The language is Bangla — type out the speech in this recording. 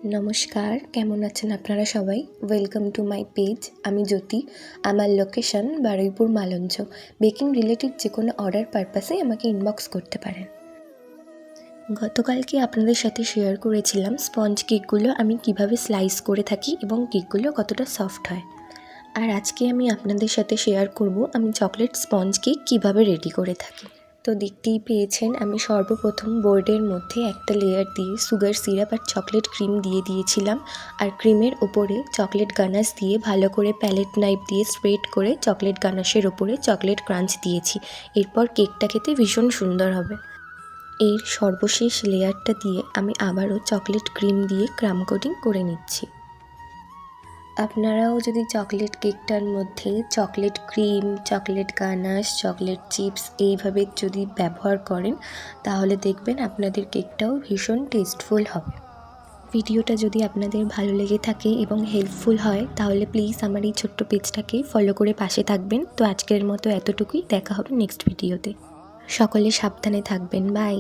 নমস্কার, কেমন আছেন আপনারা সবাই? Welcome to my page. আমি জ্যোতি। আমার লোকেশন বারুইপুর মালঞ্চ। বেকিং রিলেটেড যে কোনো অর্ডার পারপাসে আমাকে ইনবক্স করতে পারেন। গতকালকে আপনাদের সাথে শেয়ার করেছিলাম স্পঞ্জ কেকগুলো আমি কিভাবে স্লাইস করে থাকি এবং কেকগুলো কতটা সফট হয়। আর আজকে আমি আপনাদের সাথে শেয়ার করব আমি চকলেট স্পঞ্জ কেক কীভাবে রেডি করে থাকি। তো দেখতেই পেয়েছেন আমি সর্বপ্রথম বোর্ডের মধ্যে একটা লেয়ার দিয়ে সুগার সিরাপ আর চকলেট ক্রিম দিয়ে দিয়েছিলাম, আর ক্রিমের ওপরে চকলেট গানাশ দিয়ে ভালো করে প্যালেট নাইফ দিয়ে স্প্রেড করে চকলেট গানাশের ওপরে চকলেট ক্রাঞ্চ দিয়েছি। এরপর কেকটা খেতে ভীষণ সুন্দর হবে। এর সর্বশেষ লেয়ারটা দিয়ে আমি আবারও চকলেট ক্রিম দিয়ে ক্রাম কোটিং করে নিচ্ছি। আপনারাও যদি চকলেট কেকটার মধ্যে chocolate cream, chocolate ganache, chocolate chips এইভাবে যদি ব্যবহার করেন তাহলে দেখবেন আপনাদের কেকটাও ভীষণ টেস্টফুল হবে। ভিডিওটা যদি আপনাদের ভালো লেগে থাকে এবং হেল্পফুল হয় তাহলে প্লিজ আমার এই ছোট্ট পেজটাকে ফলো করে পাশে থাকবেন। তো আজকের মতো এতটুকুই, দেখা হবে নেক্সট ভিডিওতে। সকলে সাবধানে থাকবেন। বাই।